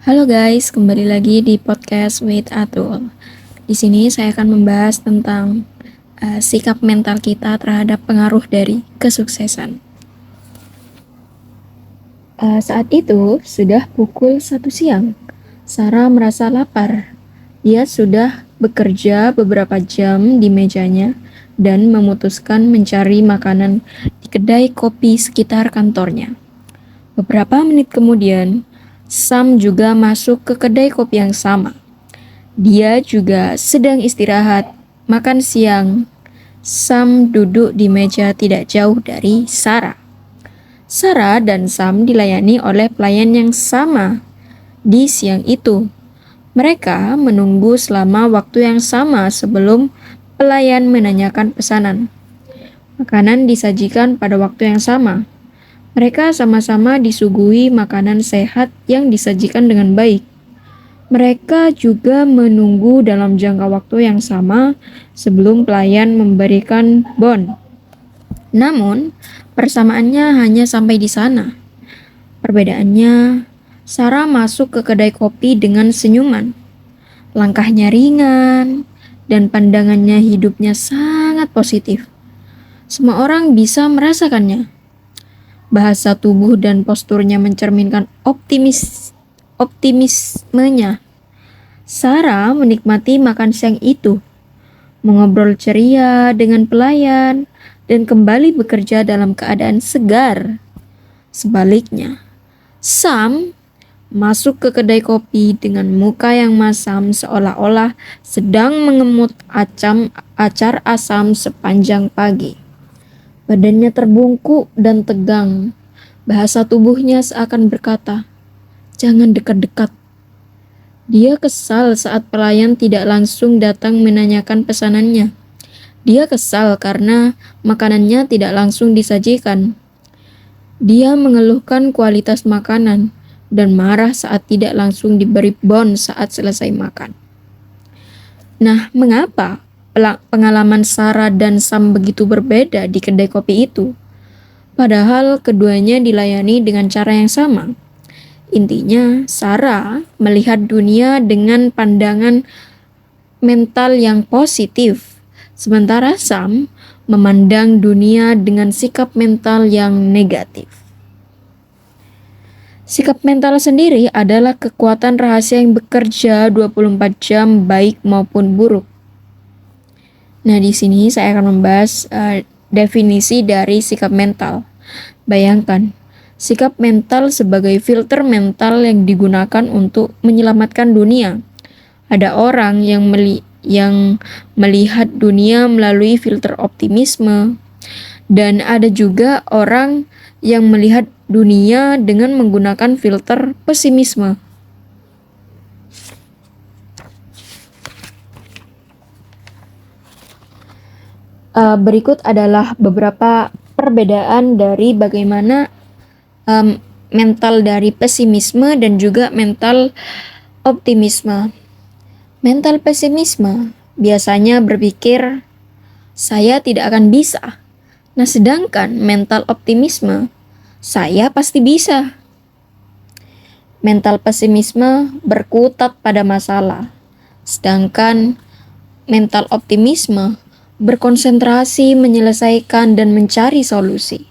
Halo guys, kembali lagi di podcast with Atul. Di sini saya akan membahas tentang sikap mental kita terhadap pengaruh dari kesuksesan. Saat itu sudah pukul 1 siang. Sarah merasa lapar. Dia sudah bekerja beberapa jam di mejanya dan memutuskan mencari makanan di kedai kopi sekitar kantornya. Beberapa menit kemudian, Sam juga masuk ke kedai kopi yang sama. Dia juga sedang istirahat, makan siang. Sam duduk di meja tidak jauh dari Sarah. Sarah dan Sam dilayani oleh pelayan yang sama di siang itu. Mereka menunggu selama waktu yang sama sebelum pelayan menanyakan pesanan. Makanan disajikan pada waktu yang sama. Mereka sama-sama disuguhi makanan sehat yang disajikan dengan baik. Mereka juga menunggu dalam jangka waktu yang sama sebelum pelayan memberikan bon. Namun, persamaannya hanya sampai di sana. Perbedaannya, Sarah masuk ke kedai kopi dengan senyuman. Langkahnya ringan, dan pandangannya hidupnya sangat positif. Semua orang bisa merasakannya. Bahasa tubuh dan posturnya mencerminkan optimismenya. Sarah menikmati makan siang itu, mengobrol ceria dengan pelayan, dan kembali bekerja dalam keadaan segar. Sebaliknya, Sam masuk ke kedai kopi dengan muka yang masam seolah-olah sedang mengemut acar asam sepanjang pagi. Badannya terbungkuk dan tegang. Bahasa tubuhnya seakan berkata, "Jangan dekat-dekat." Dia kesal saat pelayan tidak langsung datang menanyakan pesanannya. Dia kesal karena makanannya tidak langsung disajikan. Dia mengeluhkan kualitas makanan dan marah saat tidak langsung diberi bon saat selesai makan. Nah, mengapa pengalaman Sarah dan Sam begitu berbeda di kedai kopi itu? Padahal keduanya dilayani dengan cara yang sama. Intinya, Sarah melihat dunia dengan pandangan mental yang positif, sementara Sam memandang dunia dengan sikap mental yang negatif. Sikap mental sendiri adalah kekuatan rahasia yang bekerja 24 jam baik maupun buruk. Nah, di sini saya akan membahas definisi dari sikap mental. Bayangkan, sikap mental sebagai filter mental yang digunakan untuk menyelamatkan dunia. Ada orang yang melihat dunia melalui filter optimisme, dan ada juga orang yang melihat dunia dengan menggunakan filter pesimisme. Berikut adalah beberapa perbedaan dari bagaimana mental dari pesimisme dan juga mental optimisme. Mental pesimisme biasanya berpikir, "Saya tidak akan bisa." Nah, sedangkan mental optimisme, "Saya pasti bisa." Mental pesimisme berkutat pada masalah, sedangkan mental optimisme berkonsentrasi menyelesaikan dan mencari solusi.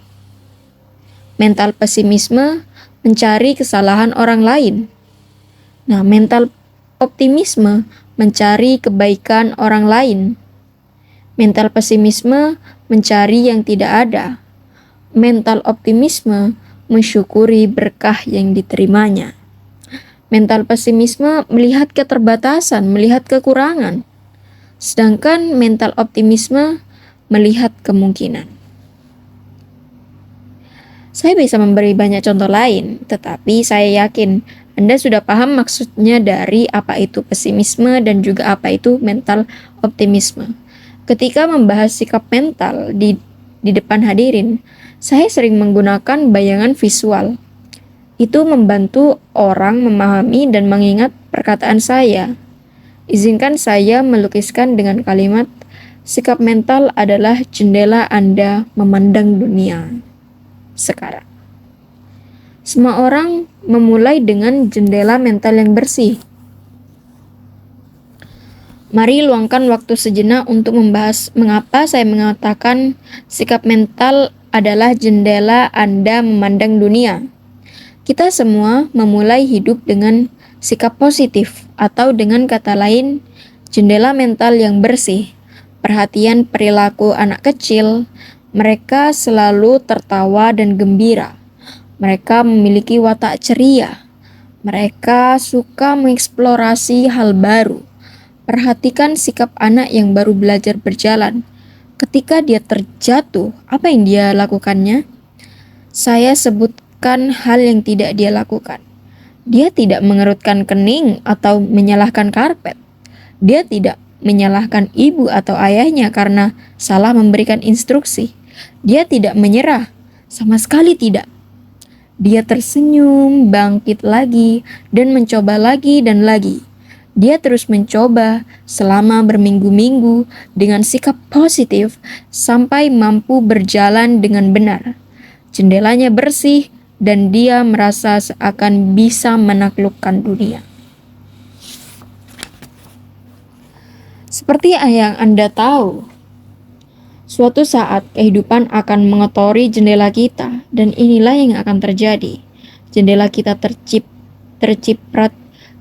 Mental pesimisme mencari kesalahan orang lain. Nah, mental optimisme mencari kebaikan orang lain. Mental pesimisme mencari yang tidak ada. Mental optimisme mensyukuri berkah yang diterimanya. Mental pesimisme melihat keterbatasan, melihat kekurangan. Sedangkan mental optimisme melihat kemungkinan. Saya bisa memberi banyak contoh lain, tetapi saya yakin Anda sudah paham maksudnya dari apa itu pesimisme dan juga apa itu mental optimisme. Ketika membahas sikap mental di depan hadirin, saya sering menggunakan bayangan visual. Itu membantu orang memahami dan mengingat perkataan saya. Izinkan saya melukiskan dengan kalimat, sikap mental adalah jendela Anda memandang dunia sekarang. Semua orang memulai dengan jendela mental yang bersih. Mari luangkan waktu sejenak untuk membahas mengapa saya mengatakan sikap mental adalah jendela Anda memandang dunia. Kita semua memulai hidup dengan sikap positif, atau dengan kata lain, jendela mental yang bersih. Perhatian perilaku anak kecil, mereka selalu tertawa dan gembira. Mereka memiliki watak ceria. Mereka suka mengeksplorasi hal baru. Perhatikan sikap anak yang baru belajar berjalan. Ketika dia terjatuh, apa yang dia lakukannya? Saya sebutkan hal yang tidak dia lakukan. Dia tidak mengerutkan kening atau menyalahkan karpet. Dia tidak menyalahkan ibu atau ayahnya karena salah memberikan instruksi. Dia tidak menyerah, sama sekali tidak. Dia tersenyum, bangkit lagi, dan mencoba lagi dan lagi. Dia terus mencoba selama berminggu-minggu dengan sikap positif sampai mampu berjalan dengan benar. Jendelanya bersih dan dia merasa seakan bisa menaklukkan dunia. Seperti yang Anda tahu, suatu saat kehidupan akan mengotori jendela kita, dan inilah yang akan terjadi. Jendela kita terciprat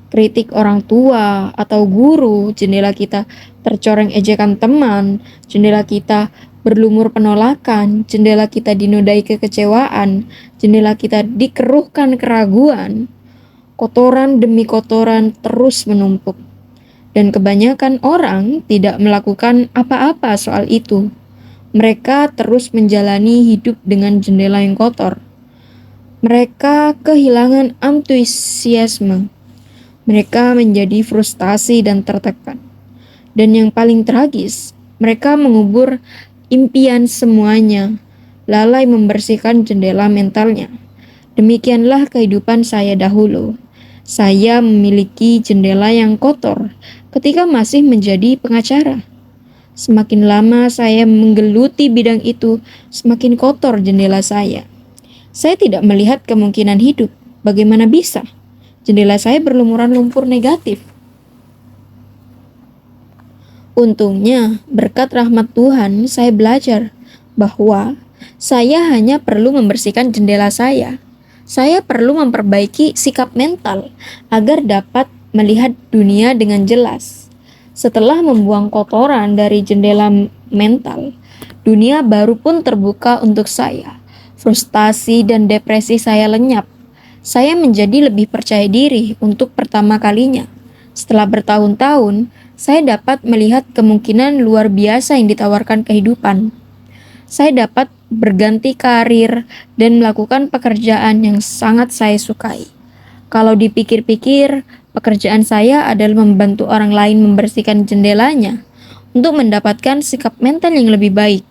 kritik orang tua atau guru, jendela kita tercoreng ejekan teman, jendela kita berlumur penolakan, jendela kita dinodai kekecewaan, jendela kita dikeruhkan keraguan. Kotoran demi kotoran terus menumpuk, dan kebanyakan orang tidak melakukan apa-apa soal itu. Mereka terus menjalani hidup dengan jendela yang kotor. Mereka kehilangan antusiasme. Mereka menjadi frustasi dan tertekan. Dan yang paling tragis, mereka mengubur impian semuanya, lalai membersihkan jendela mentalnya. Demikianlah kehidupan saya dahulu. Saya memiliki jendela yang kotor ketika masih menjadi pengacara. Semakin lama saya menggeluti bidang itu, semakin kotor jendela saya. Saya tidak melihat kemungkinan hidup. Bagaimana bisa? Jendela saya berlumuran lumpur negatif. Untungnya, berkat rahmat Tuhan, saya belajar bahwa saya hanya perlu membersihkan jendela saya. Saya perlu memperbaiki sikap mental agar dapat melihat dunia dengan jelas. Setelah membuang kotoran dari jendela mental, dunia baru pun terbuka untuk saya. Frustasi dan depresi saya lenyap. Saya menjadi lebih percaya diri untuk pertama kalinya. Setelah bertahun-tahun, saya dapat melihat kemungkinan luar biasa yang ditawarkan kehidupan. Saya dapat berganti karir dan melakukan pekerjaan yang sangat saya sukai. Kalau dipikir-pikir, pekerjaan saya adalah membantu orang lain membersihkan jendelanya untuk mendapatkan sikap mental yang lebih baik.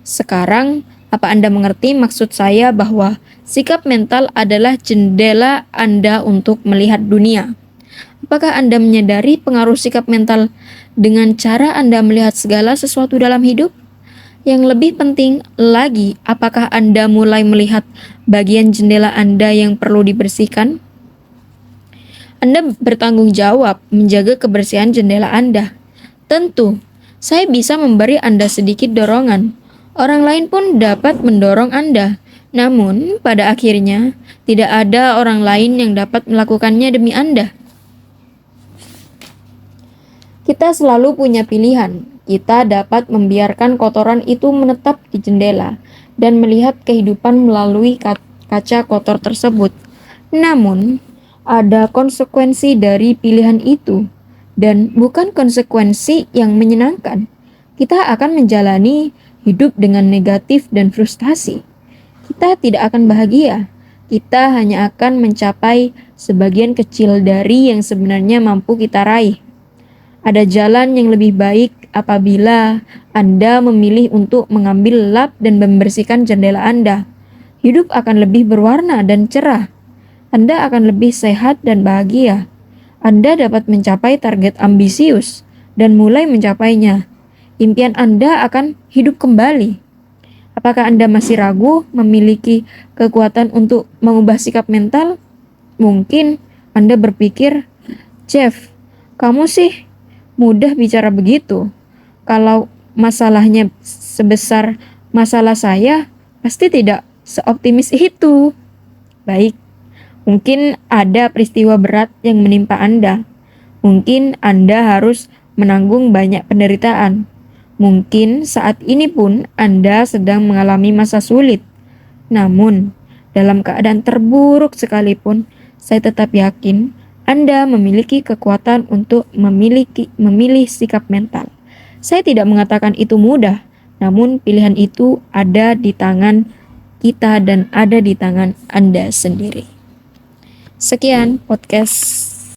Sekarang, apa Anda mengerti maksud saya bahwa sikap mental adalah jendela Anda untuk melihat dunia? Apakah Anda menyadari pengaruh sikap mental dengan cara Anda melihat segala sesuatu dalam hidup? Yang lebih penting lagi, apakah Anda mulai melihat bagian jendela Anda yang perlu dibersihkan? Anda bertanggung jawab menjaga kebersihan jendela Anda. Tentu, saya bisa memberi Anda sedikit dorongan. Orang lain pun dapat mendorong Anda. Namun, pada akhirnya, tidak ada orang lain yang dapat melakukannya demi Anda. Kita selalu punya pilihan. Kita dapat membiarkan kotoran itu menetap di jendela dan melihat kehidupan melalui kaca kotor tersebut. Namun, ada konsekuensi dari pilihan itu, dan bukan konsekuensi yang menyenangkan. Kita akan menjalani hidup dengan negatif dan frustasi. Kita tidak akan bahagia. Kita hanya akan mencapai sebagian kecil dari yang sebenarnya mampu kita raih. Ada jalan yang lebih baik apabila Anda memilih untuk mengambil lap dan membersihkan jendela Anda. Hidup akan lebih berwarna dan cerah. Anda akan lebih sehat dan bahagia. Anda dapat mencapai target ambisius dan mulai mencapainya. Impian Anda akan hidup kembali. Apakah Anda masih ragu memiliki kekuatan untuk mengubah sikap mental? Mungkin Anda berpikir, Jeff, kamu sih mudah bicara begitu. Kalau masalahnya sebesar masalah saya, pasti tidak seoptimis itu. Baik, mungkin ada peristiwa berat yang menimpa Anda. Mungkin Anda harus menanggung banyak penderitaan. Mungkin saat ini pun Anda sedang mengalami masa sulit. Namun, dalam keadaan terburuk sekalipun, saya tetap yakin Anda memiliki kekuatan untuk memilih sikap mental. Saya tidak mengatakan itu mudah, namun pilihan itu ada di tangan kita dan ada di tangan Anda sendiri. Sekian podcast